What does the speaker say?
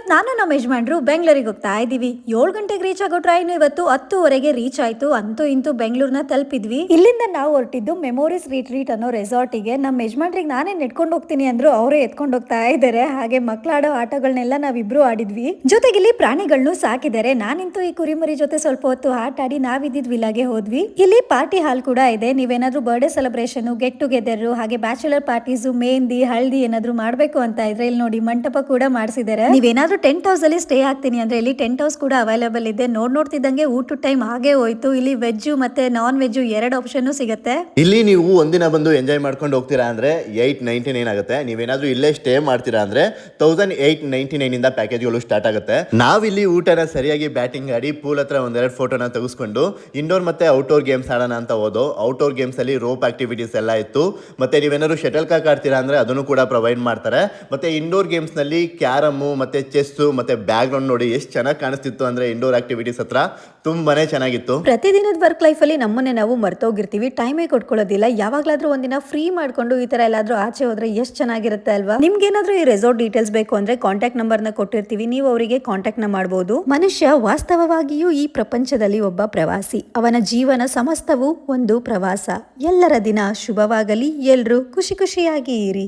ಇವತ್ತು ನಾನು ನಮ್ಮ ಯಜಮಾನ್ರು ಬೆಂಗಳೂರಿಗೆ ಹೋಗ್ತಾ ಇದೀವಿ. 7 ಗಂಟೆಗೆ ರೀಚ್ ಆಗೋ ಟ್ರೈನ್ ಇವತ್ತು 10:30ಗೆ ರೀಚ್ ಆಯ್ತು. ಅಂತೂ ಇಂತೂ ಬೆಂಗಳೂರನ್ನ ತಲುಪಿದ್ವಿ. ಇಲ್ಲಿಂದ ನಾವು ಹೊರಟಿದ್ದು ಮೆಮೊರೀಸ್ ರಿಟ್ರೀಟ್ ಅನ್ನೋ ರೆಸಾರ್ಟಿಗೆ. ನಮ್ಮ ಯಜಮಾನ್ರಿಗೆ ನಾನೇ ನೆಡ್ಕೊಂಡು ಹೋಗ್ತೀನಿ ಅಂದ್ರು, ಅವರೇ ಎತ್ಕೊಂಡು ಹೋಗ್ತಾ ಇದ್ದಾರೆ. ಹಾಗೆ ಮಕ್ಕಳಾಡೋ ಆಟಗಳನ್ನೆಲ್ಲ ನಾವಿಬ್ರು ಆಡಿದ್ವಿ. ಜೊತೆಗೆ ಇಲ್ಲಿ ಪ್ರಾಣಿಗಳನ್ನು ಸಾಕಿದ್ದಾರೆ. ನಾನಿಂತೂ ಈ ಕುರಿಮರಿ ಜೊತೆ ಸ್ವಲ್ಪ ಹೊತ್ತು ಆಟ ಆಡಿ ನಾವಿದ್ದಿದ್ ವಿಲಾಗೆ ಹೋದ್ವಿ. ಇಲ್ಲಿ ಪಾರ್ಟಿ ಹಾಲ್ ಕೂಡ ಇದೆ. ನೀವೇನಾದ್ರೂ ಬರ್ಡೇ ಸೆಲೆಬ್ರೇಷನ್, ಗೆಟ್ ಟುಗೆದರ್, ಹಾಗೆ ಬ್ಯಾಚುಲರ್ ಪಾರ್ಟೀಸ್, ಮೆಹಂದಿ, ಹಳದಿ ಏನಾದ್ರು ಮಾಡ್ಬೇಕು ಅಂತ ಇದ್ರೆ ಇಲ್ಲಿ ನೋಡಿ ಮಂಟಪ ಕೂಡ ಮಾಡಿಸಿದ್ದಾರೆ. ನೀವೇನಾದ್ರೂ ಟೆಂಟ್ ಹೌಸ್ ಅಲ್ಲಿ ಸ್ಟೇ ಆಗ್ತೀನಿ ಅಂದ್ರೆ ಇಲ್ಲಿ ಟೆಂಟ್ ಹೌಸ್ ಕೂಡ ಅವೈಲೇಬಲ್ ಇದೆ. ನೋಡ್ತಿದ್ದಂಗೆ ಊಟದ ಟೈಮ್ ಹಾಗೆ ಹೋಯ್ತು. ಇಲ್ಲಿ ವೆಜ್ ಮತ್ತೆ ನಾನ್ ವೆಜ್ 2 ಆಪ್ಷನ್ ಸಿಗುತ್ತೆ. ಇಲ್ಲಿ ನೀವು ಒಂದಿನ ಬಂದು ಎಂಜಾಯ್ ಮಾಡ್ಕೊಂಡು ಹೋಗ್ತೀರಾ ಅಂದ್ರೆ 899 ಆಗುತ್ತೆ. ನೀವೇನಾದ್ರೂ ಇಲ್ಲೇ ಸ್ಟೇ ಮಾಡ್ತೀರಾ ಅಂದ್ರೆ 1899 ಇಂದ ಪ್ಯಾಕೇಜ್ಗಳು ಸ್ಟಾರ್ಟ್ ಆಗುತ್ತೆ. ನಾವಿಲ್ಲಿ ಊಟನ ಸರಿಯಾಗಿ ಬ್ಯಾಟಿಂಗ್ ಆಡಿ ಪೂಲ್ ಹತ್ರ ಒಂದೆರಡು ಫೋಟೋನ ತೆಗೆಸ್ಕೊಂಡು ಇಂಡೋರ್ ಮತ್ತೆ ಔಟ್ಡೋರ್ ಗೇಮ್ಸ್ ಆಡೋಣ ಅಂತ ಹೋದೋ. ಔಟ್ಡೋರ್ ಗೇಮ್ಸ್ ಅಲ್ಲಿ ರೋಪ್ ಆಕ್ಟಿವಿಟೀಸ್ ಎಲ್ಲ ಇತ್ತು. ಮತ್ತೆ ನೀವೇನಾದ್ರು ಶಟಲ್ ಕಾಕ್ ಆಡ್ತೀರಾ ಅಂದ್ರೆ ಅದನ್ನು ಕೂಡ ಪ್ರೊವೈಡ್ ಮಾಡ್ತಾರೆ. ಮತ್ತೆ ಇಂಡೋರ್ ಗೇಮ್ಸ್ ನಲ್ಲಿ ಕ್ಯಾರಮ್ ಮತ್ತೆ ಚೆಸ್ ಮತ್ತೆ ಬ್ಯಾಕ್ ಗ್ರೌಂಡ್ ನೋಡಿ ಎಷ್ಟು ಚೆನ್ನಾಗಿ ಕಾಣಿಸ್ತಿತ್ತು ಅಂದ್ರೆ ಇಂಡೋರ್ ಆಕ್ಟಿವಿಟೀಸ್ ಹತ್ರ ತುಂಬಾನೇ ಚೆನ್ನಾಗಿತ್ತು. ಪ್ರತಿದಿನದ ವರ್ಕ್ ಲೈಫ್ ಅಲ್ಲಿ ನಮ್ಮನ್ನೇ ನಾವು ಮರ್ತೋಗಿರ್ತೀವಿ, ಟೈಮೇ ಕೊಟ್ಕೊಳ್ಳೋದಿಲ್ಲ. ಯಾವಾಗ್ಲಾದ್ರೂ ಒಂದಿನ ಫ್ರೀ ಮಾಡ್ಕೊಂಡು ಈ ತರ ಎಲ್ಲಾದ್ರೂ ಆಚೆ ಹೋದ್ರೆ ಎಷ್ಟು ಚೆನ್ನಾಗಿರುತ್ತೆ ಅಲ್ವಾ. ನಿಮ್ಗೇನಾದ್ರೂ ಈ ರೆಸಾರ್ಟ್ ಡೀಟೇಲ್ಸ್ ಬೇಕು ಅಂದ್ರೆ ಕಾಂಟ್ಯಾಕ್ಟ್ ನಂಬರ್ ನ ಕೊಟ್ಟಿರ್ತೀವಿ, ನೀವು ಅವರಿಗೆ ಕಾಂಟ್ಯಾಕ್ಟ್ ನ ಮಾಡಬಹುದು. ಮನುಷ್ಯ ವಾಸ್ತವವಾಗಿಯೂ ಈ ಪ್ರಪಂಚದಲ್ಲಿ ಒಬ್ಬ ಪ್ರವಾಸಿ. ಅವನ ಜೀವನ ಸಮಸ್ತವೂ ಒಂದು ಪ್ರವಾಸ. ಎಲ್ಲರ ದಿನ ಶುಭವಾಗಲಿ. ಎಲ್ರೂ ಖುಷಿಯಾಗಿ ಇರಿ.